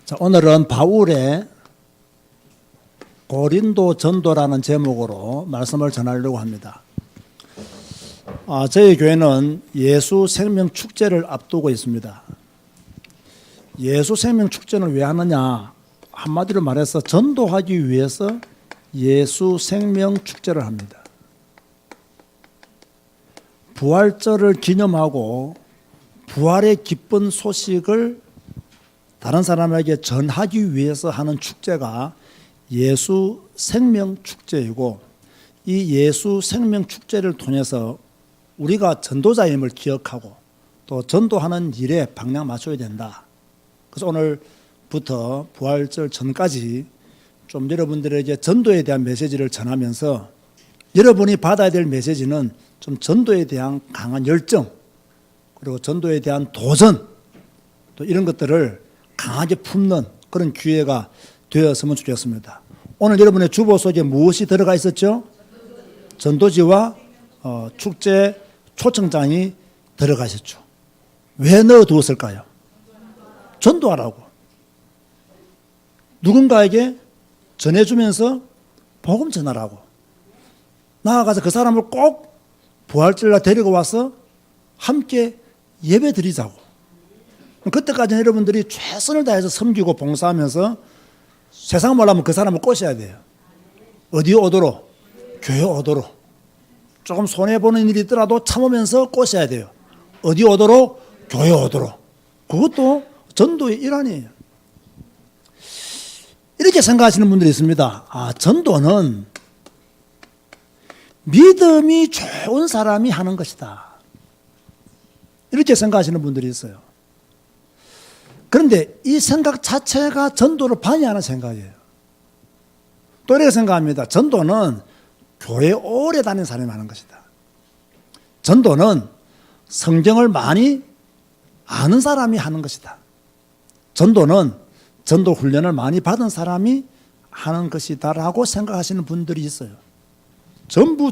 자, 오늘은 바울의 고린도 전도라는 제목으로 말씀을 전하려고 합니다. 저희 교회는 예수 생명 축제를 앞두고 있습니다. 예수 생명 축제는 왜 하느냐? 한마디로 말해서 전도하기 위해서 예수 생명 축제를 합니다. 부활절을 기념하고 부활의 기쁜 소식을 다른 사람에게 전하기 위해서 하는 축제가 예수 생명 축제이고, 이 예수 생명 축제를 통해서 우리가 전도자임을 기억하고 또 전도하는 일에 방향 맞춰야 된다. 그래서 오늘부터 부활절 전까지 좀 여러분들에게 전도에 대한 메시지를 전하면서, 여러분이 받아야 될 메시지는 좀 전도에 대한 강한 열정, 그리고 전도에 대한 도전, 또 이런 것들을 강하게 품는 그런 기회가 되었으면 좋겠습니다. 오늘 여러분의 주보 속에 무엇이 들어가 있었죠? 전도지와 축제 초청장이 들어가 있었죠. 왜 넣어두었을까요? 전도하라고. 누군가에게 전해주면서 복음 전하라고. 나아가서 그 사람을 꼭 부활절날 데리고 와서 함께 예배 드리자고. 그때까지는 여러분들이 최선을 다해서 섬기고 봉사하면서 세상 말하면 그 사람을 꼬셔야 돼요. 어디 오도록? 교회 오도록. 조금 손해보는 일이 있더라도 참으면서 꼬셔야 돼요. 어디 오도록? 교회 오도록. 그것도 전도의 일환이에요. 이렇게 생각하시는 분들이 있습니다. 전도는 믿음이 좋은 사람이 하는 것이다. 이렇게 생각하시는 분들이 있어요. 그런데 이 생각 자체가 전도를 방해하는 생각이에요. 또 이렇게 생각합니다. 전도는 교회 오래 다닌 사람이 하는 것이다. 전도는 성경을 많이 아는 사람이 하는 것이다. 전도는 전도 훈련을 많이 받은 사람이 하는 것이다라고 생각하시는 분들이 있어요. 전부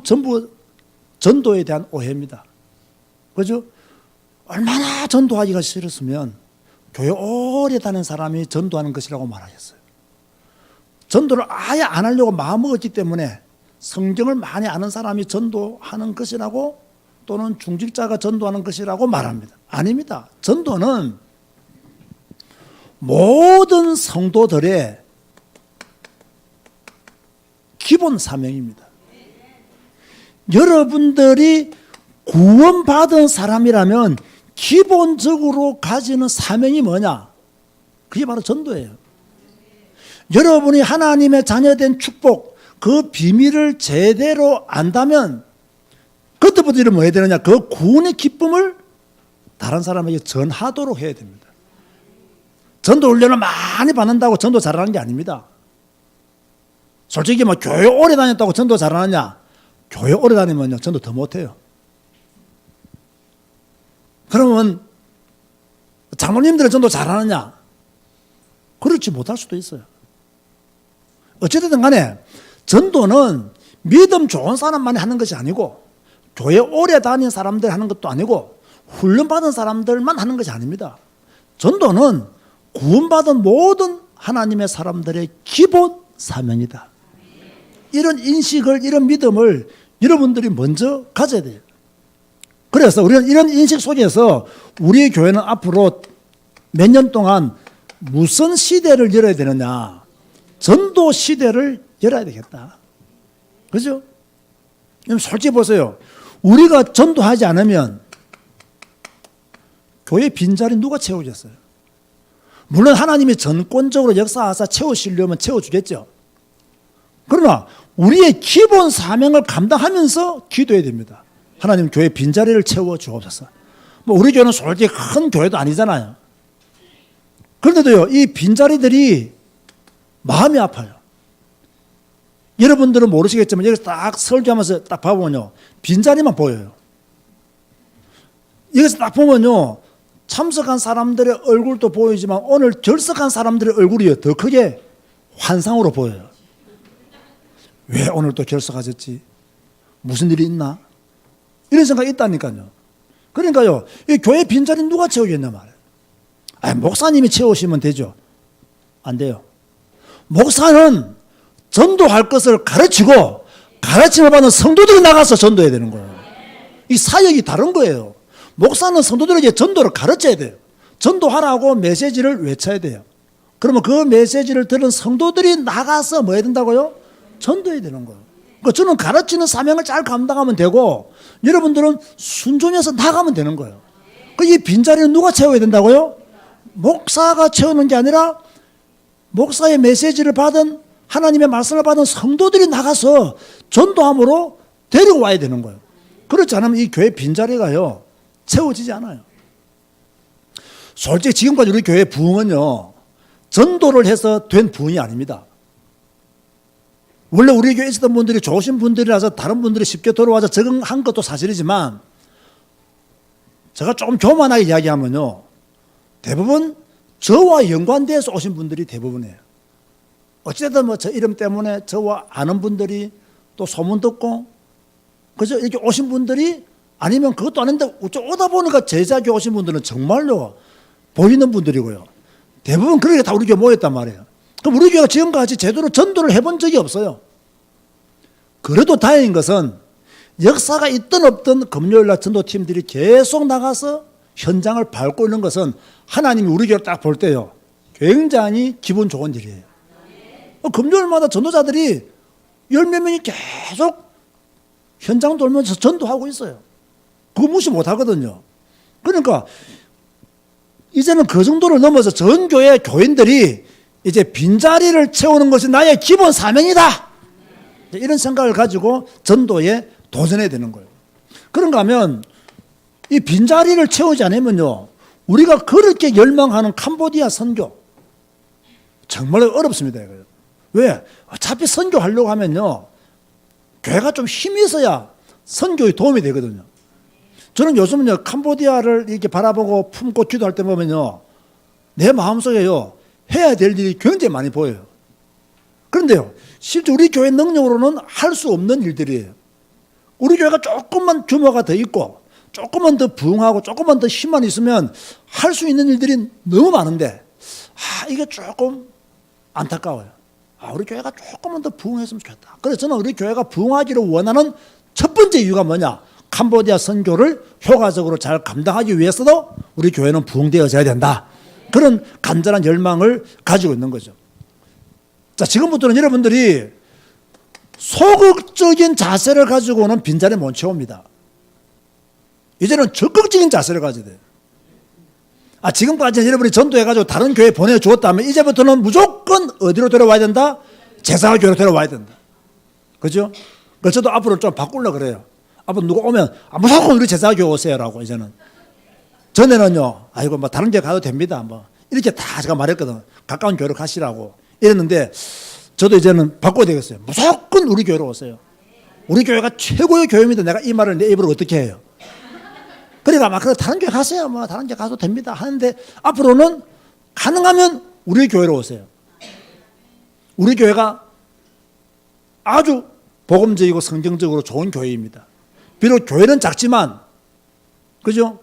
전도에 대한 오해입니다. 그죠? 얼마나 전도하기가 싫었으면 교회 오래 다닌 사람이 전도하는 것이라고 말하겠어요. 전도를 아예 안 하려고 마음먹었기 때문에 성경을 많이 아는 사람이 전도하는 것이라고, 또는 중직자가 전도하는 것이라고 말합니다. 아닙니다. 전도는 모든 성도들의 기본 사명입니다. 여러분들이 구원받은 사람이라면 기본적으로 가지는 사명이 뭐냐? 그게 바로 전도예요. 여러분이 하나님의 자녀된 축복, 그 비밀을 제대로 안다면 그때부터 뭐 해야 되느냐? 그 구원의 기쁨을 다른 사람에게 전하도록 해야 됩니다. 전도 훈련을 많이 받는다고 전도 잘하는 게 아닙니다. 솔직히 뭐 교회 오래 다녔다고 전도 잘하느냐? 교회 오래 다니면요, 전도 더 못해요. 그러면 장로님들은 전도 잘하느냐? 그렇지 못할 수도 있어요. 어쨌든 간에 전도는 믿음 좋은 사람만이 하는 것이 아니고, 교회 오래 다닌 사람들 하는 것도 아니고, 훈련받은 사람들만 하는 것이 아닙니다. 전도는 구원받은 모든 하나님의 사람들의 기본 사명이다. 이런 인식을, 이런 믿음을 여러분들이 먼저 가져야 돼요. 그래서 우리는 이런 인식 속에서 우리 교회는 앞으로 몇 년 동안 무슨 시대를 열어야 되느냐? 전도 시대를 열어야 되겠다. 그죠? 솔직히 보세요. 우리가 전도하지 않으면 교회 빈자리 누가 채우겠어요? 물론 하나님이 전권적으로 역사하사 채우시려면 채워주겠죠. 그러나 우리의 기본 사명을 감당하면서 기도해야 됩니다. 하나님, 교회 빈자리를 채워 주옵소서. 우리 교회는 솔직히 큰 교회도 아니잖아요. 그런데도요, 이 빈자리들이 마음이 아파요. 여러분들은 모르시겠지만 여기서 딱 설교하면서 딱 봐보면요, 빈자리만 보여요. 여기서 딱 보면요, 참석한 사람들의 얼굴도 보이지만 오늘 결석한 사람들의 얼굴이 더 크게 환상으로 보여요. 왜 오늘 또 결석하셨지? 무슨 일이 있나? 이런 생각이 있다니까요. 그러니까요, 이 교회 빈자리 누가 채우겠냐 말이에요. 목사님이 채우시면 되죠. 안 돼요. 목사는 전도할 것을 가르치고 가르침을 받는 성도들이 나가서 전도해야 되는 거예요. 이 사역이 다른 거예요. 목사는 성도들에게 전도를 가르쳐야 돼요. 전도하라고 메시지를 외쳐야 돼요. 그러면 그 메시지를 들은 성도들이 나가서 뭐 해야 된다고요? 전도해야 되는 거예요. 그러니까 저는 가르치는 사명을 잘 감당하면 되고 여러분들은 순종해서 나가면 되는 거예요. 이 빈자리는 누가 채워야 된다고요? 목사가 채우는 게 아니라 목사의 메시지를 받은 하나님의 말씀을 받은 성도들이 나가서 전도함으로 데리고 와야 되는 거예요. 그렇지 않으면 이 교회 빈자리가요 채워지지 않아요. 솔직히 지금까지 우리 교회 부흥은요 전도를 해서 된 부흥이 아닙니다. 원래 우리 교회에 있었던 분들이 좋으신 분들이라서 다른 분들이 쉽게 들어와서 적응한 것도 사실이지만 제가 조금 교만하게 이야기하면요 대부분 저와 연관돼서 오신 분들이 대부분이에요. 어찌됐든 뭐 저 이름 때문에 저와 아는 분들이 또 소문 듣고 그죠 이렇게 오신 분들이 아니면 그것도 아닌데 오다 보니까 제자교 오신 분들은 정말로 보이는 분들이고요. 대부분 그렇게 다 우리 교회 모였단 말이에요. 그럼 우리 교회가 지금까지 제대로 전도를 해본 적이 없어요. 그래도 다행인 것은 역사가 있든 없든 금요일날 전도팀들이 계속 나가서 현장을 밟고 있는 것은 하나님이 우리 교회를 딱 볼 때요 굉장히 기분 좋은 일이에요. 금요일마다 전도자들이 10몇 명이 계속 현장 돌면서 전도하고 있어요. 그거 무시 못하거든요. 그러니까 이제는 그 정도를 넘어서 전 교회 교인들이 이제 빈자리를 채우는 것이 나의 기본 사명이다 이런 생각을 가지고 전도에 도전해야 되는 거예요. 그런가 하면 이 빈자리를 채우지 않으면요 우리가 그렇게 열망하는 캄보디아 선교 정말 어렵습니다. 이거요. 왜? 어차피 선교하려고 하면요 교회가 좀 힘이 있어야 선교에 도움이 되거든요. 저는 요즘은요 캄보디아를 이렇게 바라보고 품고 기도할 때 보면요 내 마음속에요 해야 될 일이 굉장히 많이 보여요. 그런데요 실제 우리 교회 능력으로는 할 수 없는 일들이에요. 우리 교회가 조금만 규모가 더 있고 조금만 더 부흥하고 조금만 더 힘만 있으면 할 수 있는 일들이 너무 많은데 이게 조금 안타까워요. 우리 교회가 조금만 더 부흥했으면 좋겠다. 그래서 저는 우리 교회가 부흥하기를 원하는 첫 번째 이유가 뭐냐? 캄보디아 선교를 효과적으로 잘 감당하기 위해서도 우리 교회는 부흥되어져야 된다. 그런 간절한 열망을 가지고 있는 거죠. 자, 지금부터는 여러분들이 소극적인 자세를 가지고는 빈자리 못 채웁니다. 이제는 적극적인 자세를 가져야 돼요. 지금까지는 여러분이 전도해가지고 다른 교회에 보내주었다면 이제부터는 무조건 어디로 데려와야 된다? 제사교회로 데려와야 된다. 그죠? 그래서 저도 앞으로 좀 바꾸려고 그래요. 앞으로 누가 오면 무조건 우리 제사교회 오세요라고 이제는. 전에는요, 아이고, 뭐 다른 교회 가도 됩니다. 뭐 이렇게 다 제가 말했거든. 가까운 교회로 가시라고. 이랬는데 저도 이제는 바꿔야 되겠어요. 무조건 우리 교회로 오세요. 우리 교회가 최고의 교회입니다. 내가 이 말을 내 입으로 어떻게 해요? 그러니까 막 다른 교회 가세요. 뭐 다른 교회 가도 됩니다. 하는데 앞으로는 가능하면 우리 교회로 오세요. 우리 교회가 아주 복음적이고 성경적으로 좋은 교회입니다. 비록 교회는 작지만, 그죠?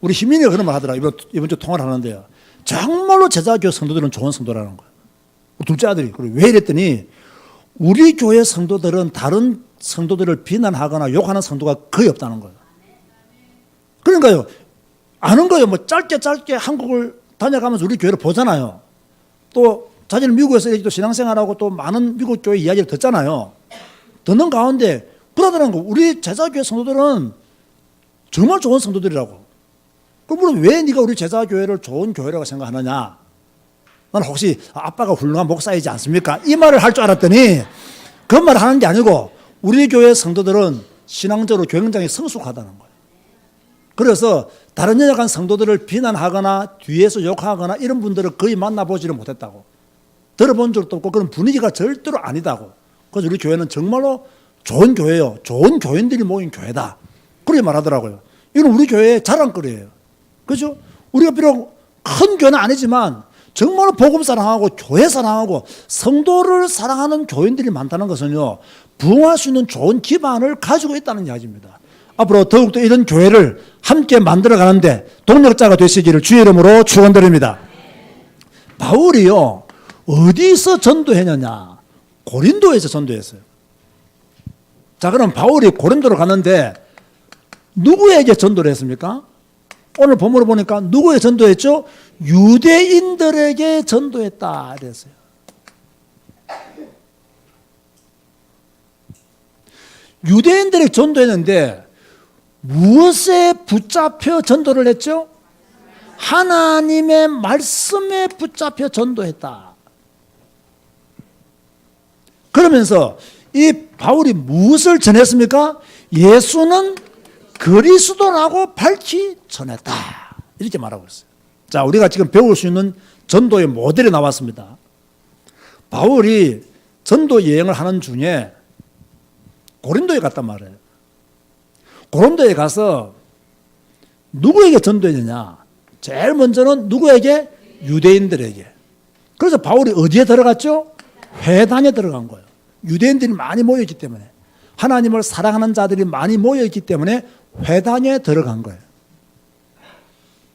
우리 희민이가 그런 말 하더라고요. 이번 주 통화를 하는데요. 정말로 제자교회 성도들은 좋은 성도라는 거예요. 둘째 아들이. 그리고 왜 이랬더니 우리 교회 성도들은 다른 성도들을 비난하거나 욕하는 성도가 거의 없다는 거예요. 그러니까요, 아는 거예요. 뭐 짧게 한국을 다녀가면서 우리 교회를 보잖아요. 또 자기는 미국에서 또 신앙생활하고 또 많은 미국 교회 이야기를 듣잖아요. 듣는 가운데 그러더라는 거. 우리 제자교회 성도들은 정말 좋은 성도들이라고. 그럼 왜 네가 우리 제자교회를 좋은 교회라고 생각하느냐? 난 혹시 아빠가 훌륭한 목사이지 않습니까? 이 말을 할 줄 알았더니 그 말을 하는 게 아니고 우리 교회 성도들은 신앙적으로 굉장히 성숙하다는 거예요. 그래서 다른 연약한 성도들을 비난하거나 뒤에서 욕하거나 이런 분들을 거의 만나보지를 못했다고. 들어본 적도 없고 그런 분위기가 절대로 아니다고. 그래서 우리 교회는 정말로 좋은 교회요. 좋은 교인들이 모인 교회다. 그렇게 말하더라고요. 이건 우리 교회의 자랑거리예요. 그죠? 우리가 비록 큰 교회는 아니지만 정말로 복음 사랑하고 교회 사랑하고 성도를 사랑하는 교인들이 많다는 것은요. 부흥할 수 있는 좋은 기반을 가지고 있다는 이야기입니다. 앞으로 더욱더 이런 교회를 함께 만들어가는데 동력자가 되시기를 주의 이름으로 축원드립니다. 바울이요. 어디서 전도했느냐? 고린도에서 전도했어요. 자, 그럼 바울이 고린도로 갔는데 누구에게 전도를 했습니까? 오늘 본문을 보니까 누구에게 전도했죠? 유대인들에게 전도했다 그랬어요. 유대인들에게 전도했는데 무엇에 붙잡혀 전도를 했죠? 하나님의 말씀에 붙잡혀 전도했다. 그러면서 이 바울이 무엇을 전했습니까? 예수는 그리스도라고 밝히 전했다. 이렇게 말하고 있어요. 자, 우리가 지금 배울 수 있는 전도의 모델이 나왔습니다. 바울이 전도 여행을 하는 중에 고린도에 갔단 말이에요. 고린도에 가서 누구에게 전도했느냐? 제일 먼저는 누구에게? 유대인들에게. 그래서 바울이 어디에 들어갔죠? 회당에 들어간 거예요. 유대인들이 많이 모여있기 때문에, 하나님을 사랑하는 자들이 많이 모여있기 때문에 회당에 들어간 거예요.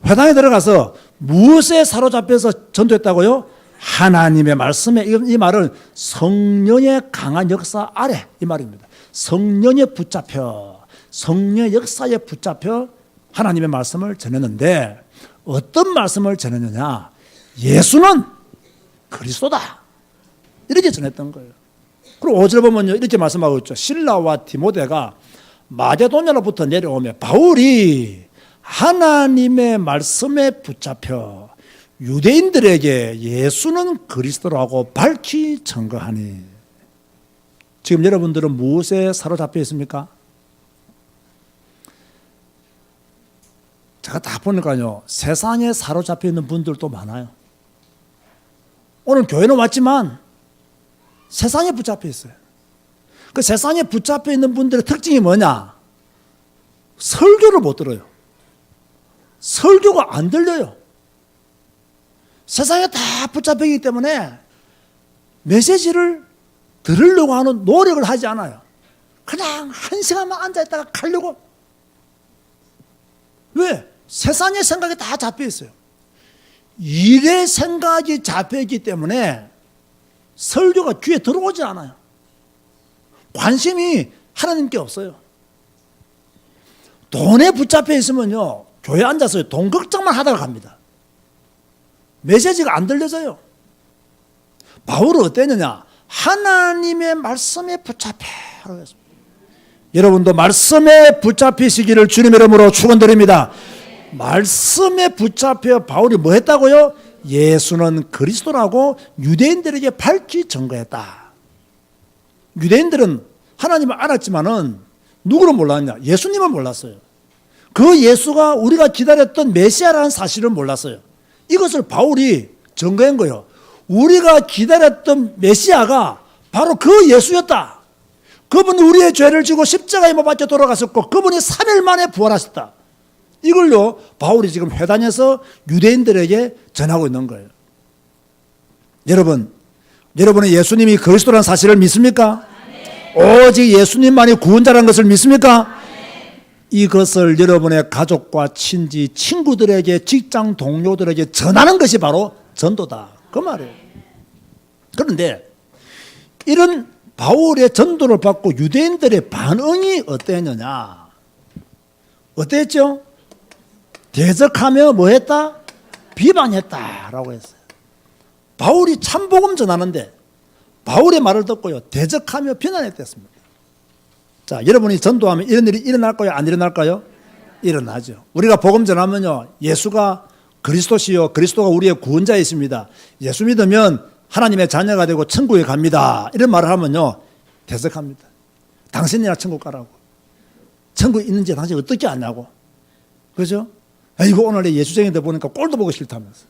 회당에 들어가서 무엇에 사로잡혀서 전도했다고요? 하나님의 말씀에, 이 말은 성령의 강한 역사 아래, 이 말입니다. 성령에 붙잡혀, 성령의 역사에 붙잡혀 하나님의 말씀을 전했는데 어떤 말씀을 전했느냐? 예수는 그리스도다. 이렇게 전했던 거예요. 그리고 5절 보면요, 이렇게 말씀하고 있죠. 실라와 디모데가 마게도냐로부터 내려오며 바울이 하나님의 말씀에 붙잡혀 유대인들에게 예수는 그리스도라고 밝히 증거하니. 지금 여러분들은 무엇에 사로잡혀 있습니까? 제가 다 보니까요, 세상에 사로잡혀 있는 분들도 많아요. 오늘 교회는 왔지만 세상에 붙잡혀 있어요. 그 세상에 붙잡혀 있는 분들의 특징이 뭐냐? 설교를 못 들어요. 설교가 안 들려요. 세상에 다 붙잡혀 있기 때문에 메시지를 들으려고 하는 노력을 하지 않아요. 그냥 한 시간만 앉아있다가 가려고. 왜? 세상의 생각이 다 잡혀 있어요. 일의 생각이 잡혀 있기 때문에 설교가 귀에 들어오지 않아요. 관심이 하나님께 없어요. 돈에 붙잡혀 있으면요, 교회 앉아서 돈 걱정만 하다가 갑니다. 메시지가 안 들려져요. 바울은 어땠느냐? 하나님의 말씀에 붙잡혀. 여러분도 말씀에 붙잡히시기를 주님의 이름으로 축원드립니다. 말씀에 붙잡혀 바울이 뭐 했다고요? 예수는 그리스도라고 유대인들에게 밝히 증거했다. 유대인들은 하나님을 알았지만은 누구를 몰랐냐? 예수님을 몰랐어요. 그 예수가 우리가 기다렸던 메시아라는 사실을 몰랐어요. 이것을 바울이 증거한 거예요. 우리가 기다렸던 메시아가 바로 그 예수였다. 그분이 우리의 죄를 지고 십자가에 못 박혀 돌아갔었고 그분이 3일 만에 부활하셨다. 이걸로 바울이 지금 회당에서 유대인들에게 전하고 있는 거예요. 여러분, 여러분은 예수님이 그리스도라는 사실을 믿습니까? 오직 예수님만이 구원자라는 것을 믿습니까? 이것을 여러분의 가족과 친지, 친구들에게, 직장 동료들에게 전하는 것이 바로 전도다. 그 말이에요. 그런데 이런 바울의 전도를 받고 유대인들의 반응이 어땠느냐? 어땠죠? 대적하며 뭐 했다? 비방했다라고 했어요. 바울이 참복음 전하는데 바울의 말을 듣고요, 대적하며 비난했댔습니다. 자, 여러분이 전도하면 이런 일이 일어날까요? 안 일어날까요? 일어나죠. 우리가 복음 전하면요, 예수가 그리스도시요, 그리스도가 우리의 구원자이십니다. 예수 믿으면 하나님의 자녀가 되고 천국에 갑니다. 이런 말을 하면요, 대적합니다. 당신이나 천국 가라고. 천국에 있는지 당신 어떻게 아냐고. 그죠? 아이고, 오늘 내 예수쟁이들 보니까 꼴도 보기 싫다면서.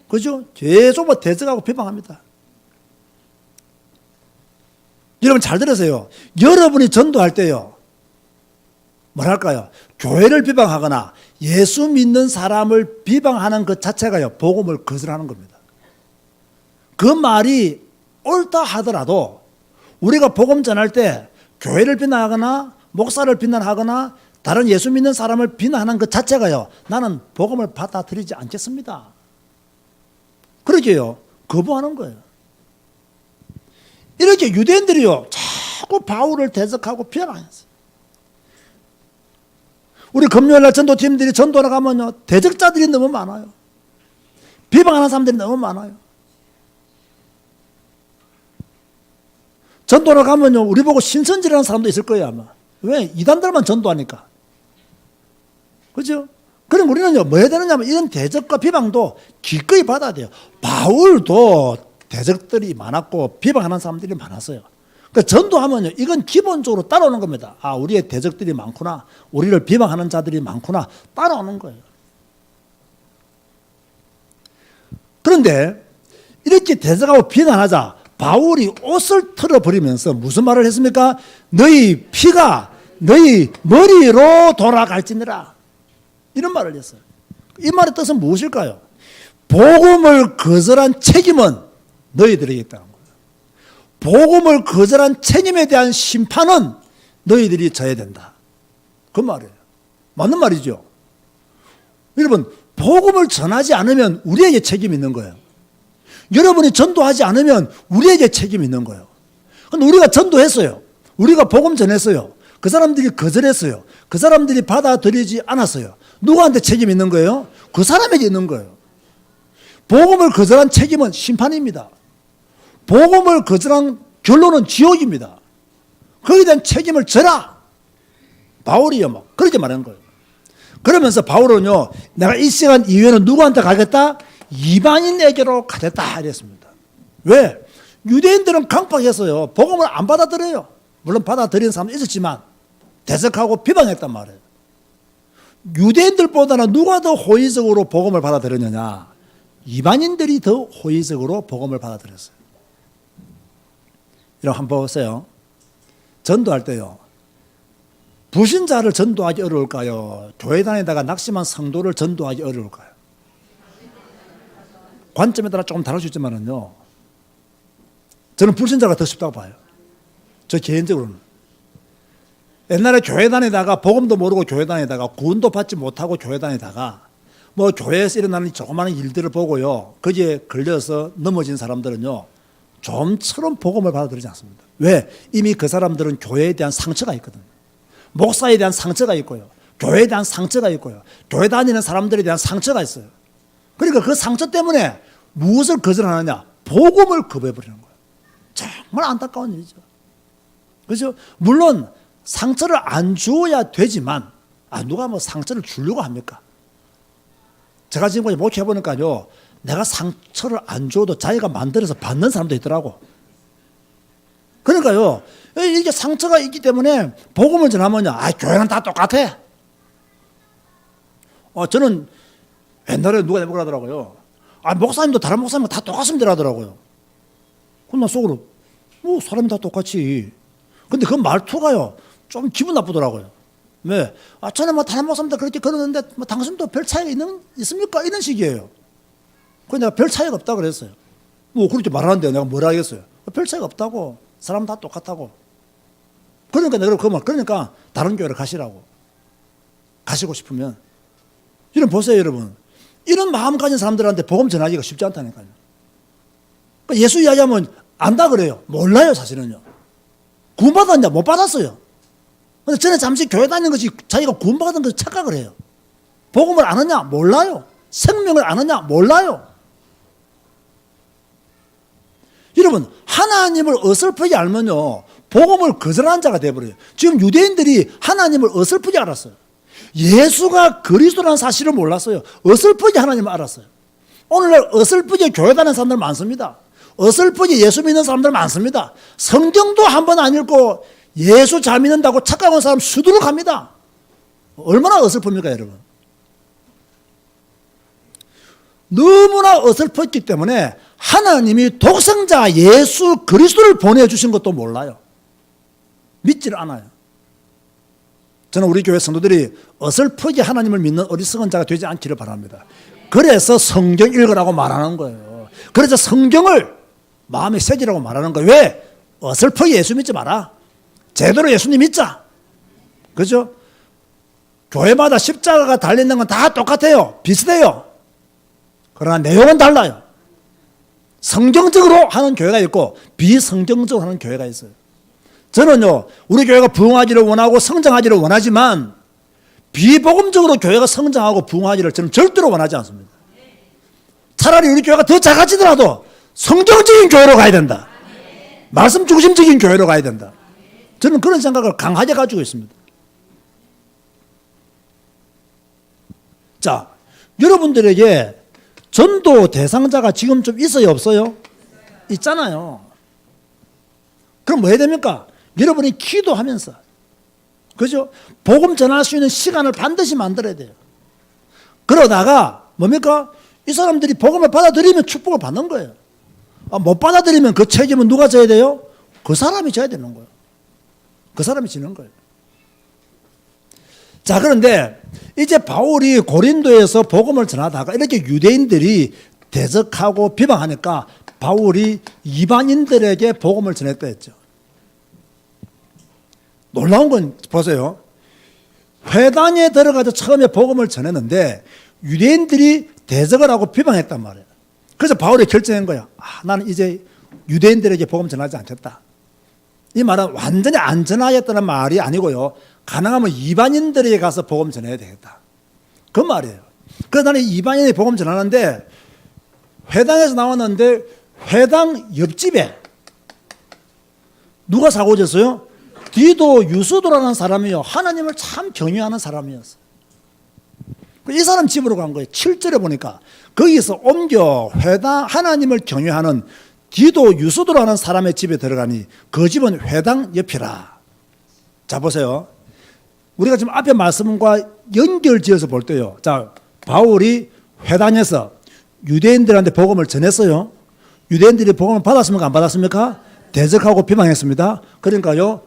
그죠? 계속 뭐 대적하고 비방합니다. 여러분 잘 들으세요. 여러분이 전도할 때요, 뭐랄까요? 교회를 비방하거나 예수 믿는 사람을 비방하는 것 자체가요, 복음을 거절하는 겁니다. 그 말이 옳다 하더라도 우리가 복음 전할 때 교회를 비난하거나 목사를 비난하거나 다른 예수 믿는 사람을 비난하는 것 자체가요, 나는 복음을 받아들이지 않겠습니다. 그러게요, 거부하는 거예요. 이렇게 유대인들이요 자꾸 바울을 대적하고 비난했어요. 우리 금요일날 전도팀들이 전도하러 가면요 대적자들이 너무 많아요. 비방하는 사람들이 너무 많아요. 전도하러 가면요 우리 보고 신선지라는 사람도 있을 거예요 아마. 왜? 이단들만 전도하니까. 그죠? 그럼 우리는요 뭐 해야 되느냐면 이런 대적과 비방도 기꺼이 받아야 돼요. 바울도 대적들이 많았고 비방하는 사람들이 많았어요. 그러니까 전도하면요 이건 기본적으로 따라오는 겁니다. 아 우리의 대적들이 많구나, 우리를 비방하는 자들이 많구나, 따라오는 거예요. 그런데 이렇게 대적하고 비난하자 바울이 옷을 털어버리면서 무슨 말을 했습니까? 너희 피가 너희 머리로 돌아갈지니라, 이런 말을 했어요. 이 말의 뜻은 무엇일까요? 복음을 거절한 책임은 너희들에게 있다는 거예요. 복음을 거절한 책임에 대한 심판은 너희들이 져야 된다, 그 말이에요. 맞는 말이죠. 여러분 복음을 전하지 않으면 우리에게 책임이 있는 거예요. 여러분이 전도하지 않으면 우리에게 책임이 있는 거예요. 그런데 우리가 전도했어요. 우리가 복음 전했어요. 그 사람들이 거절했어요. 그 사람들이 받아들이지 않았어요. 누구한테 책임이 있는 거예요? 그 사람에게 있는 거예요. 복음을 거절한 책임은 심판입니다. 복음을 거절한 결론은 지옥입니다. 거기에 대한 책임을 져라. 바울이요 막 그렇게 말하는 거예요. 그러면서 바울은요 내가 이 시간 이후에는 누구한테 가겠다? 이방인에게로 가겠다 이랬습니다. 왜? 유대인들은 강팍했어요. 복음을 안 받아들여요. 물론 받아들이는 사람도 있었지만 대적하고 비방했단 말이에요. 유대인들보다는 누가 더 호의적으로 복음을 받아들였느냐? 이방인들이 더 호의적으로 복음을 받아들였어요. 이런 한번 보세요. 전도할 때요 불신자를 전도하기 어려울까요? 교회 다니다가 낙심한 성도를 전도하기 어려울까요? 관점에 따라 조금 다를 수 있지만은요 저는 불신자가 더 쉽다고 봐요. 저 개인적으로는. 옛날에 교회 다니다가 복음도 모르고 교회 다니다가 구원도 받지 못하고 교회 다니다가 뭐 교회에서 일어나는 조그마한 일들을 보고요 거기에 걸려서 넘어진 사람들은요 좀처럼 복음을 받아들이지 않습니다. 왜? 이미 그 사람들은 교회에 대한 상처가 있거든요. 목사에 대한 상처가 있고요 교회에 대한 상처가 있고요 교회 다니는 사람들에 대한 상처가 있어요. 그러니까 그 상처 때문에 무엇을 거절하느냐? 복음을 거부해버리는 거예요. 정말 안타까운 일이죠. 그렇죠? 물론 상처를 안 주어야 되지만 누가 뭐 상처를 주려고 합니까? 제가 지금까지 목회해보니까요 내가 상처를 안 줘도 자기가 만들어서 받는 사람도 있더라고. 그러니까요 이게 상처가 있기 때문에 복음을 전하면요 교회는 다 똑같아. 저는 옛날에 누가 내보고 하더라고요. 목사님도 다른 목사님과 다 똑같습니다 하더라고요. 그럼 나 속으로 뭐 사람이 다 똑같이. 근데 그 말투가요 좀 기분 나쁘더라고요. 왜? 저는 뭐 다른 목사님도 그렇게 그러는데 뭐 당신도 별 차이가 있습니까? 이런 식이에요. 그래서 내가 별 차이가 없다고 그랬어요. 뭐 그렇게 말하는데 내가 뭐라 하겠어요. 별 차이가 없다고. 사람 다 똑같다고. 그러니까 내가 그러니까 다른 교회를 가시라고. 가시고 싶으면. 이런 보세요 여러분. 이런 마음 가진 사람들한테 복음 전하기가 쉽지 않다니까요. 그러니까 예수 이야기하면 안다 그래요. 몰라요 사실은요. 구원받았냐? 못 받았어요. 근데 전에 잠시 교회 다니는 것이 자기가 구원받은 것을 착각을 해요. 복음을 아느냐? 몰라요. 생명을 아느냐? 몰라요. 여러분 하나님을 어설프게 알면요 복음을 거절하는 자가 되어버려요. 지금 유대인들이 하나님을 어설프게 알았어요. 예수가 그리스도라는 사실을 몰랐어요. 어설프게 하나님을 알았어요. 오늘날 어설프게 교회 다니는 사람들 많습니다. 어설프게 예수 믿는 사람들 많습니다. 성경도 한 번 안 읽고 예수 잘 믿는다고 착각하는 사람 수두룩 합니다. 얼마나 어설픕니까 여러분. 너무나 어설펐기 때문에 하나님이 독생자 예수 그리스도를 보내주신 것도 몰라요. 믿지를 않아요. 저는 우리 교회 성도들이 어설프게 하나님을 믿는 어리석은 자가 되지 않기를 바랍니다. 그래서 성경 읽으라고 말하는 거예요. 그래서 성경을 마음에 새기라고 말하는 거예요. 왜? 어설프게 예수 믿지 마라. 제대로 예수님 믿자. 그죠? 교회마다 십자가가 달려있는 건 다 똑같아요. 비슷해요. 그러나 내용은 달라요. 성경적으로 하는 교회가 있고 비성경적으로 하는 교회가 있어요. 저는요, 우리 교회가 부흥하기를 원하고 성장하기를 원하지만 비복음적으로 교회가 성장하고 부흥하기를 저는 절대로 원하지 않습니다. 차라리 우리 교회가 더 작아지더라도 성경적인 교회로 가야 된다. 말씀 중심적인 교회로 가야 된다. 저는 그런 생각을 강하게 가지고 있습니다. 자, 여러분들에게 전도 대상자가 지금 좀 있어요, 없어요? 있잖아요. 그럼 뭐 해야 됩니까? 여러분이 기도하면서, 그죠? 복음 전할 수 있는 시간을 반드시 만들어야 돼요. 그러다가 뭡니까? 이 사람들이 복음을 받아들이면 축복을 받는 거예요. 못 받아들이면 그 책임은 누가 져야 돼요? 그 사람이 져야 되는 거예요. 그 사람이 지는 거예요. 자, 그런데 이제 바울이 고린도에서 복음을 전하다가 이렇게 유대인들이 대적하고 비방하니까 바울이 이방인들에게 복음을 전했다 했죠. 놀라운 건 보세요. 회당에 들어가서 처음에 복음을 전했는데 유대인들이 대적을 하고 비방했단 말이에요. 그래서 바울이 결정한 거야. 나는 이제 유대인들에게 복음 전하지 않겠다. 이 말은 완전히 안 전하겠다는 말이 아니고요. 가능하면 이방인들에게 가서 복음 전해야 되겠다. 그 말이에요. 그래서 나는 이방인에게 복음 전하는데 회당에서 나왔는데 회당 옆집에 누가 사고졌어요? 디도 유스도라는 사람이요. 하나님을 참 경외하는 사람이었어요. 이 사람 집으로 간 거예요. 7절에 보니까 거기서 옮겨 회당 하나님을 경외하는 디도 유스도라는 사람의 집에 들어가니 그 집은 회당 옆이라. 자, 보세요. 우리가 지금 앞에 말씀과 연결지어서 볼 때요. 자, 바울이 회당에서 유대인들한테 복음을 전했어요. 유대인들이 복음을 받았습니까? 안 받았습니까? 대적하고 비방했습니다. 그러니까요,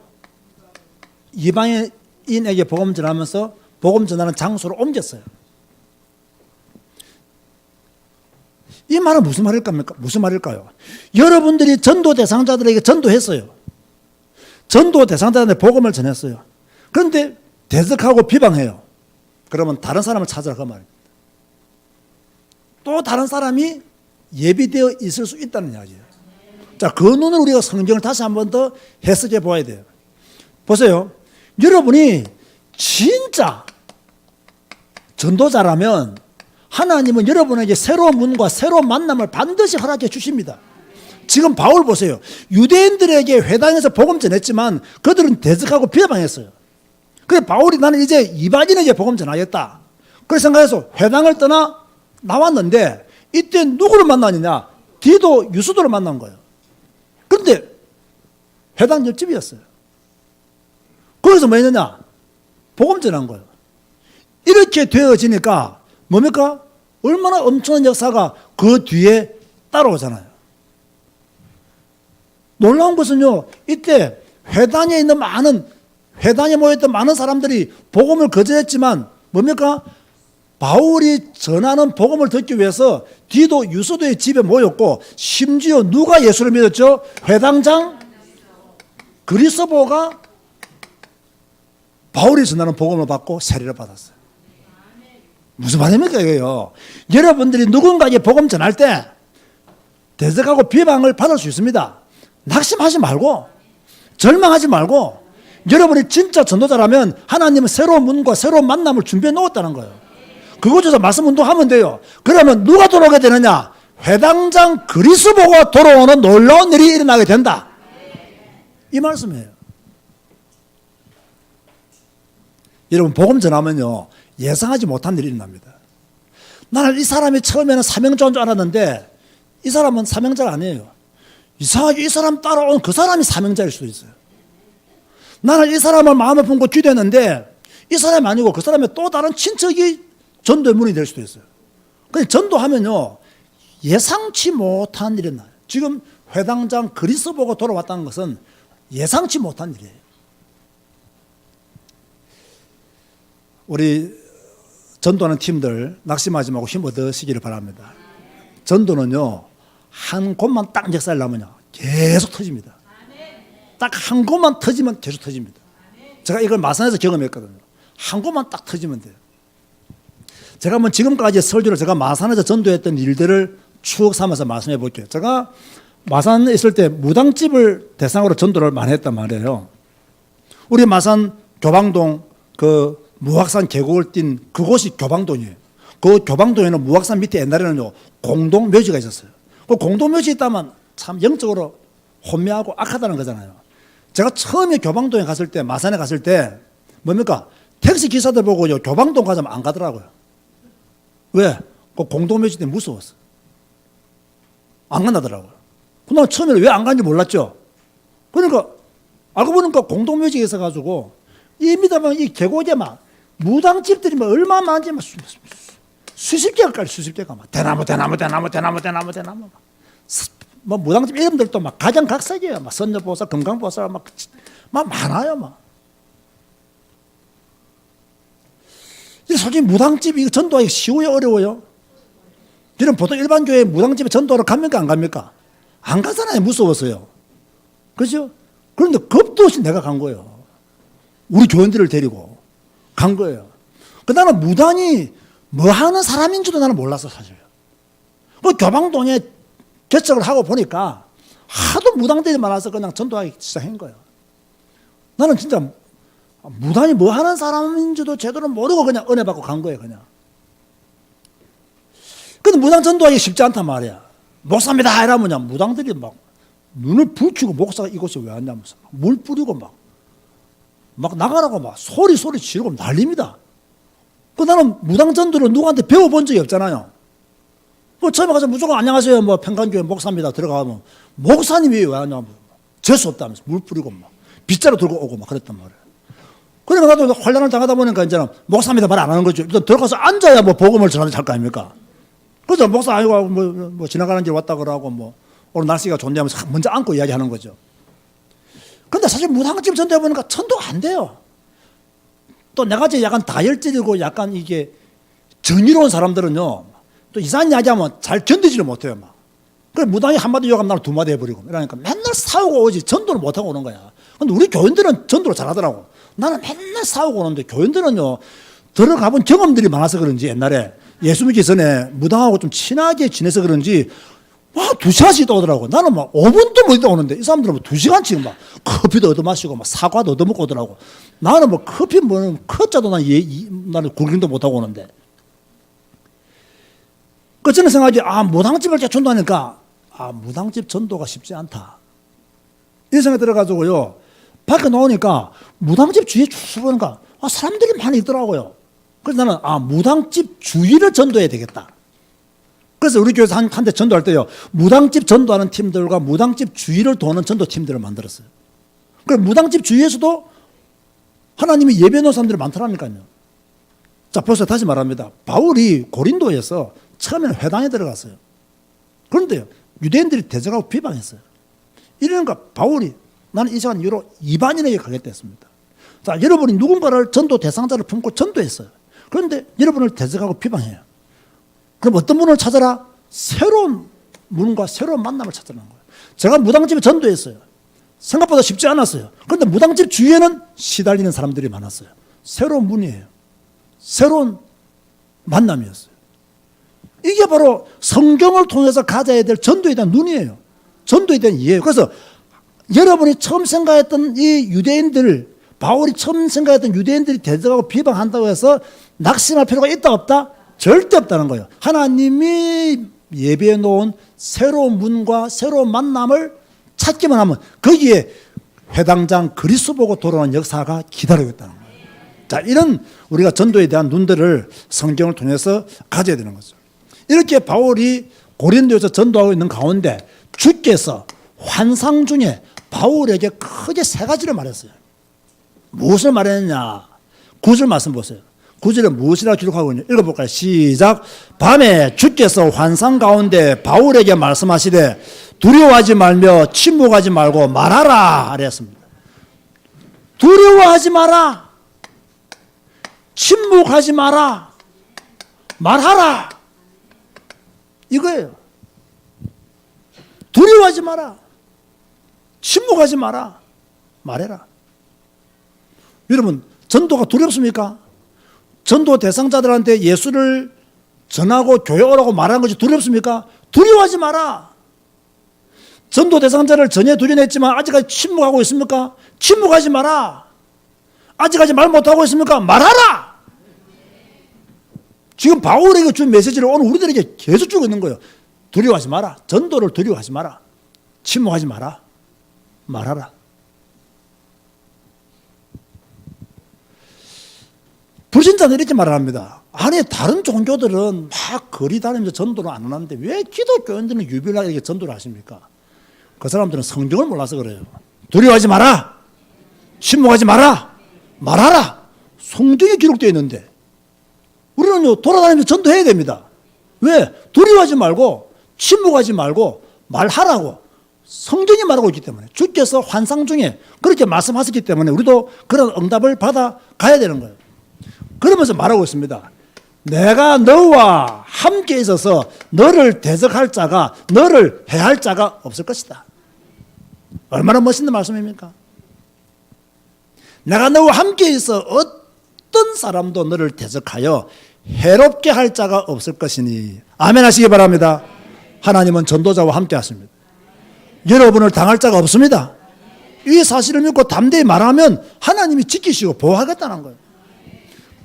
이방인에게 복음 전하면서 복음 전하는 장소로 옮겼어요. 이 말은 무슨 말일까요? 여러분들이 전도 대상자들에게 전도했어요. 전도 대상자들한테 복음을 전했어요. 그런데 대적하고 비방해요. 그러면 다른 사람을 찾으라 그 말입니다. 또 다른 사람이 예비되어 있을 수 있다는 이야기예요. 자, 그 눈으로 우리가 성경을 다시 한 번 더 해석해 보아야 돼요. 보세요. 여러분이 진짜 전도자라면 하나님은 여러분에게 새로운 문과 새로운 만남을 반드시 허락해 주십니다. 지금 바울 보세요. 유대인들에게 회당에서 복음 전했지만 그들은 대적하고 비방했어요. 그래서 바울이 나는 이제 이방인에게 복음 전하겠다. 그렇게 생각해서 회당을 떠나 나왔는데 이때 누구를 만나느냐? 디도 유스도를 만난 거예요. 그런데 회당 옆집이었어요. 거기서 뭐 했느냐? 복음 전한 거예요. 이렇게 되어지니까 뭡니까? 얼마나 엄청난 역사가 그 뒤에 따라오잖아요. 놀라운 것은요, 이때 회당에 모였던 많은 사람들이 복음을 거절했지만 뭡니까? 바울이 전하는 복음을 듣기 위해서 디도 유스도의 집에 모였고 심지어 누가 예수를 믿었죠? 회당장 그리스도가 바울이 전하는 복음을 받고 세례를 받았어요. 무슨 말입니까 이거요? 여러분들이 누군가에게 복음 전할 때 대적하고 비방을 받을 수 있습니다. 낙심하지 말고 절망하지 말고 여러분이 진짜 전도자라면 하나님은 새로운 문과 새로운 만남을 준비해 놓았다는 거예요. 그곳에서 말씀 운동하면 돼요. 그러면 누가 돌아오게 되느냐? 회당장 그리스도가 돌아오는 놀라운 일이 일어나게 된다. 이 말씀이에요. 여러분 복음 전하면요 예상하지 못한 일이 일어납니다. 나는 이 사람이 처음에는 사명자인 줄 알았는데 이 사람은 사명자가 아니에요. 이상하게 이 사람 따라온 그 사람이 사명자일 수도 있어요. 나는 이 사람을 마음에 품고 기도했는데 이 사람이 아니고 그 사람의 또 다른 친척이 전도의 문이 될 수도 있어요. 근데 전도하면요 예상치 못한 일이 나요. 지금 회당장 그리스도가 돌아왔다는 것은 예상치 못한 일이에요. 우리 전도하는 팀들 낙심하지 말고 힘 얻으시기를 바랍니다. 전도는요 한 곳만 딱 역사를 나면요 계속 터집니다. 딱 한 곳만 터지면 계속 터집니다. 제가 이걸 마산에서 경험했거든요. 한 곳만 딱 터지면 돼요. 제가 뭐 지금까지 설교를 제가 마산에서 전도했던 일들을 추억 삼아서 말씀해 볼게요. 제가 마산에 있을 때 무당집을 대상으로 전도를 많이 했단 말이에요. 우리 마산 교방동 그 무악산 계곡을 띈 그곳이 교방동이에요. 그 교방동에는 무악산 밑에 옛날에는요 공동묘지가 있었어요. 그 공동묘지 있다면 참 영적으로 혼미하고 악하다는 거잖아요. 제가 처음에 교방동에 갔을 때, 마산에 갔을 때 뭡니까? 택시 기사들 보고요 교방동 가자면 안 가더라고요. 왜? 그 공동묘지 때문에 무서웠어. 안 간다더라고요. 그날 처음에는 왜 안 간지 몰랐죠. 그러니까 알고 보니까 공동묘지에 있어가지고 입니다만 이 계곡에 막 무당집들이 막 얼마 많은지 막 수십 개가 깔려, 수십 개가 막 대나무 뭐 무당집 이름들도 막 각양각색이에요. 막 선녀보살, 금강보살 막 많아요 막. 솔직히 무당집 이거 전도하기 쉬워요, 어려워요? 여러분 보통 일반 교회 무당집에 전도하러 갑니까, 안 갑니까? 안 가잖아요, 무서워서요. 그렇죠? 그런데 겁도 없이 내가 간 거예요. 우리 교인들을 데리고 간 거예요. 나는 무당이 뭐 하는 사람인 줄도 나는 몰랐어, 사실. 그 교방동에 개척을 하고 보니까 하도 무당들이 많아서 그냥 전도하기 시작한 거예요. 나는 진짜 무당이 뭐 하는 사람인지도 제대로 모르고 그냥 은혜 받고 간 거예요, 그냥. 근데 무당 전도하기 쉽지 않단 말이야. 목사입니다 이러면 무당들이 막 눈을 부추고 목사가 이곳에 왜 왔냐면서 물 뿌리고 막 나가라고 막 소리 지르고 난립니다. 나는 무당 전도를 누구한테 배워본 적이 없잖아요. 처음에 가서 무조건 안녕하세요 뭐 평강교회 목사입니다 들어가면 목사님이 왜 왔냐면 재수 없다면서 물 뿌리고 막 빗자루 들고 오고 막 그랬단 말이에요. 그러니까 나도 환란을 당하다 보니까 이제는 목사입니다 말 안 하는 거죠. 일단 들어가서 앉아야 뭐 복음을 전하지 할 거 아닙니까? 그래서 목사 아이고 뭐 지나가는 길 왔다 그러고 뭐 오늘 날씨가 좋네 하면서 먼저 앉고 이야기하는 거죠. 근데 사실 무당집 전도해 보니까 전도가 안 돼요. 또 내가 이제 약간 다혈질이고 약간 이게 정의로운 사람들은요 또 이상한 이야기하면 잘 견디지를 못해요 막. 그래 무당이 한마디 욕하면 나는 두 마디 해버리고 이러니까 맨날 싸우고 오지 전도를 못하고 오는 거야. 근데 우리 교인들은 전도를 잘하더라고. 나는 맨날 싸우고 오는데 교인들은요 들어가본 경험들이 많아서 그런지 옛날에 예수 믿기 전에 무당하고 좀 친하게 지내서 그런지 와 2시간씩 있다 오더라고. 나는 막 5분도 못 있다 오는데 이 사람들은 뭐 2시간씩 막 커피도 얻어마시고 막 사과도 얻어먹고 오더라고. 나는 뭐 커피 뭐는 커자도 나는 굴림도 못하고 오는데. 그 저는 생각이 무당집을 전도하니까 무당집 전도가 쉽지 않다. 이런 생각이 들어가지고요. 밖에 나오니까 무당집 주위에 쭉 보니까 사람들이 많이 있더라고요. 그래서 나는 무당집 주위를 전도해야 되겠다. 그래서 우리 교회에서 한때 전도할 때요. 무당집 전도하는 팀들과 무당집 주위를 도는 전도팀들을 만들었어요. 그래서 무당집 주위에서도 하나님이 예배놓은 사람들이 많더라니까요. 자, 벌써 다시 말합니다. 바울이 고린도에서 처음에는 회당에 들어갔어요. 그런데요. 유대인들이 대적하고 비방했어요. 이러니까 바울이 나는 이 시간 이후로 이방인에게 가겠다 했습니다. 자, 여러분이 누군가를 전도 대상자를 품고 전도했어요. 그런데 여러분을 대적하고 비방해요. 그럼 어떤 분을 찾아라? 새로운 분과 새로운 만남을 찾아라는 거예요. 제가 무당집에 전도했어요. 생각보다 쉽지 않았어요. 그런데 무당집 주위에는 시달리는 사람들이 많았어요. 새로운 분이에요. 새로운 만남이었어요. 이게 바로 성경을 통해서 가져야 될 전도에 대한 눈이에요. 전도에 대한 이해예요. 그래서 여러분이 처음 생각했던 이 유대인들, 바울이 처음 생각했던 유대인들이 대적하고 비방한다고 해서 낙심할 필요가 있다 없다? 절대 없다는 거예요. 하나님이 예배해 놓은 새로운 문과 새로운 만남을 찾기만 하면 거기에 회당장 그리스도 보고 돌아오는 역사가 기다리고 있다는 거예요. 자, 이런 우리가 전도에 대한 눈들을 성경을 통해서 가져야 되는 거죠. 이렇게 바울이 고린도에서 전도하고 있는 가운데 주께서 환상 중에 바울에게 크게 3가지를 말했어요. 무엇을 말했느냐? 9절 말씀 보세요. 9절에 무엇이라 기록하고 있냐? 읽어볼까요? 시작. 밤에 주께서 환상 가운데 바울에게 말씀하시되 두려워하지 말며 침묵하지 말고 말하라 하랬습니다. 두려워하지 마라. 침묵하지 마라. 말하라. 이거예요. 두려워하지 마라. 침묵하지 마라. 말해라. 여러분, 전도가 두렵습니까? 전도 대상자들한테 예수를 전하고 교회 오라고 말하는 것이 두렵습니까? 두려워하지 마라. 전도 대상자를 전에 두려냈지만 아직까지 침묵하고 있습니까? 침묵하지 마라. 아직까지 말 못하고 있습니까? 말하라. 지금 바울에게 준 메시지를 오늘 우리들에게 계속 주고 있는 거예요. 두려워하지 마라. 전도를 두려워하지 마라. 침묵하지 마라. 말하라. 불신자는 이렇게 말합니다. 아니 다른 종교들은 막 거리 다니면서 전도를 안 하는데 왜 기독교인들은 유별나게 이렇게 전도를 하십니까? 그 사람들은 성경을 몰라서 그래요. 두려워하지 마라. 침묵하지 마라. 말하라. 성경에 기록되어 있는데 우리는요 돌아다니면서 전도해야 됩니다. 왜? 두려워하지 말고 침묵하지 말고 말하라고 성경이 말하고 있기 때문에 주께서 환상 중에 그렇게 말씀하셨기 때문에 우리도 그런 응답을 받아 가야 되는 거예요. 그러면서 말하고 있습니다. 내가 너와 함께 있어서 너를 대적할 자가 너를 해할 자가 없을 것이다. 얼마나 멋있는 말씀입니까? 내가 너와 함께 있어 어떤 사람도 너를 대적하여 해롭게 할 자가 없을 것이니 아멘 하시기 바랍니다. 하나님은 전도자와 함께 하십니다. 여러분을 당할 자가 없습니다. 이 사실을 믿고 담대히 말하면 하나님이 지키시고 보호하겠다는 거예요.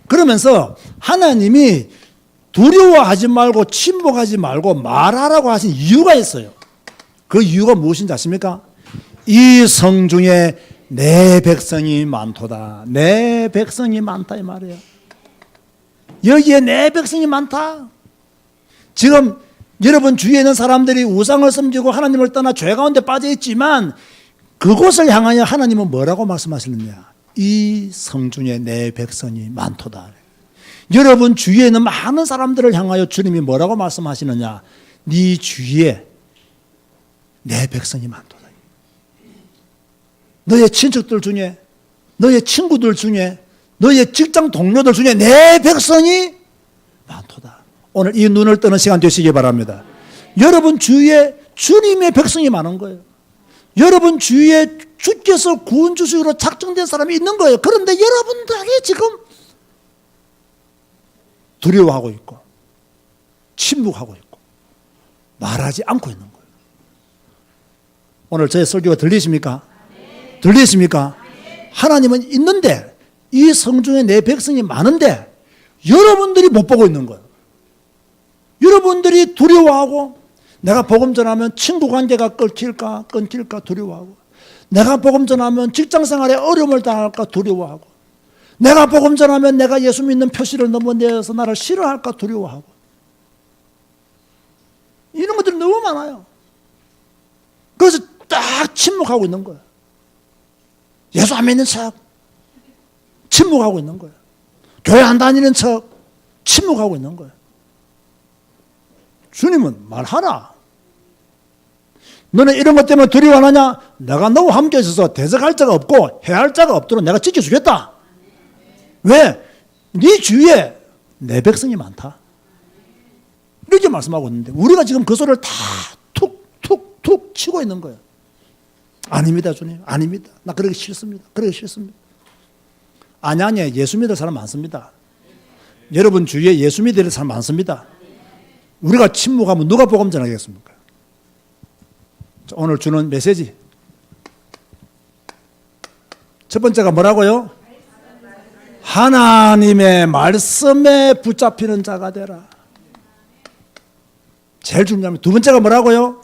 그러면서 하나님이 두려워하지 말고 침묵하지 말고 말하라고 하신 이유가 있어요. 그 이유가 무엇인지 아십니까? 이 성 중에 내 백성이 많도다. 내 백성이 많다 이 말이에요. 여기에 내 백성이 많다. 지금 여러분 주위에 있는 사람들이 우상을 섬기고 하나님을 떠나 죄 가운데 빠져 있지만 그곳을 향하여 하나님은 뭐라고 말씀하시느냐? 이 성 중에 내 백성이 많도다. 여러분 주위에 있는 많은 사람들을 향하여 주님이 뭐라고 말씀하시느냐? 네 주위에 내 백성이 많도다. 너의 친척들 중에, 너의 친구들 중에, 너의 직장 동료들 중에 내 백성이 많도다. 오늘 이 눈을 뜨는 시간 되시기 바랍니다. 여러분 주위에 주님의 백성이 많은 거예요. 여러분 주위에 주께서 구원 주시기로 작정된 사람이 있는 거예요. 그런데 여러분들이 지금 두려워하고 있고 침묵하고 있고 말하지 않고 있는 거예요. 오늘 저의 설교가 들리십니까? 들리십니까? 하나님은 있는데 이 성중에 내 백성이 많은데 여러분들이 못 보고 있는 거예요. 여러분들이 두려워하고 내가 복음 전하면 친구 관계가 끊길까 두려워하고 내가 복음 전하면 직장생활에 어려움을 당할까 두려워하고 내가 복음 전하면 내가 예수 믿는 표시를 넘어내서 나를 싫어할까 두려워하고 이런 것들이 너무 많아요. 그래서 딱 침묵하고 있는 거예요. 예수 안 믿는 척 침묵하고 있는 거예요. 교회 안 다니는 척 침묵하고 있는 거예요. 주님은 말하라. 너는 이런 것 때문에 두려워하느냐? 내가 너와 함께 있어서 대적할 자가 없고 해할 자가 없도록 내가 지켜주겠다. 왜? 네 주위에 내 백성이 많다. 이렇게 말씀하고 있는데 우리가 지금 그 소리를 다 툭툭툭 치고 있는 거예요. 아닙니다 주님. 아닙니다. 나 그러기 싫습니다. 그러기 싫습니다. 아니 예수 믿을 사람 많습니다. 여러분 주위에 예수 믿을 사람 많습니다. 우리가 침묵하면 누가 복음 전하겠습니까? 오늘 주는 메시지 첫 번째가 뭐라고요? 하나님의 말씀에 붙잡히는 자가 되라. 제일 중요합니다. 두 번째가 뭐라고요?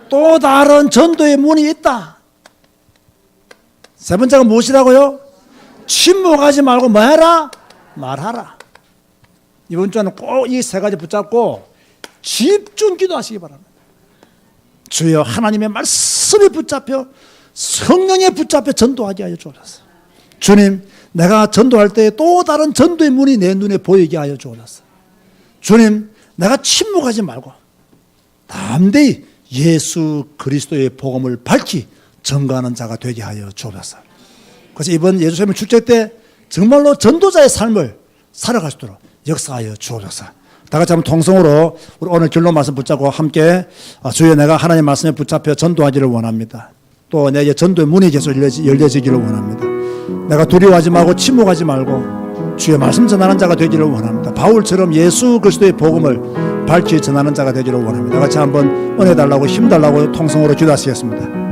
또 다른 전도의 문이 있다. 세 번째가 무엇이라고요? 침묵하지 말고 뭐 해라? 말하라. 이번 주에는 꼭 이 세 가지 붙잡고 집중 기도하시기 바랍니다. 주여 하나님의 말씀에 붙잡혀 성령에 붙잡혀 전도하게 하여 주옵소서. 주님 내가 전도할 때 또 다른 전도의 문이 내 눈에 보이게 하여 주옵소서. 주님 내가 침묵하지 말고 담대히 예수 그리스도의 복음을 밝히 전가하는 자가 되게 하여 주옵소서. 그래서 이번 예루살렘 축제 때 정말로 전도자의 삶을 살아갈 수 있도록 역사하여 주옵소서. 다 같이 한번 통성으로 우리 오늘 결론 말씀 붙잡고 함께 주여 내가 하나님 말씀에 붙잡혀 전도하기를 원합니다. 또 내게 전도의 문이 계속 열려지기를 원합니다. 내가 두려워하지 말고 침묵하지 말고 주의 말씀 전하는 자가 되기를 원합니다. 바울처럼 예수 그리스도의 복음을 밝히 전하는 자가 되기를 원합니다. 같이 한번 은혜 달라고 힘 달라고 통성으로 기도하시겠습니다.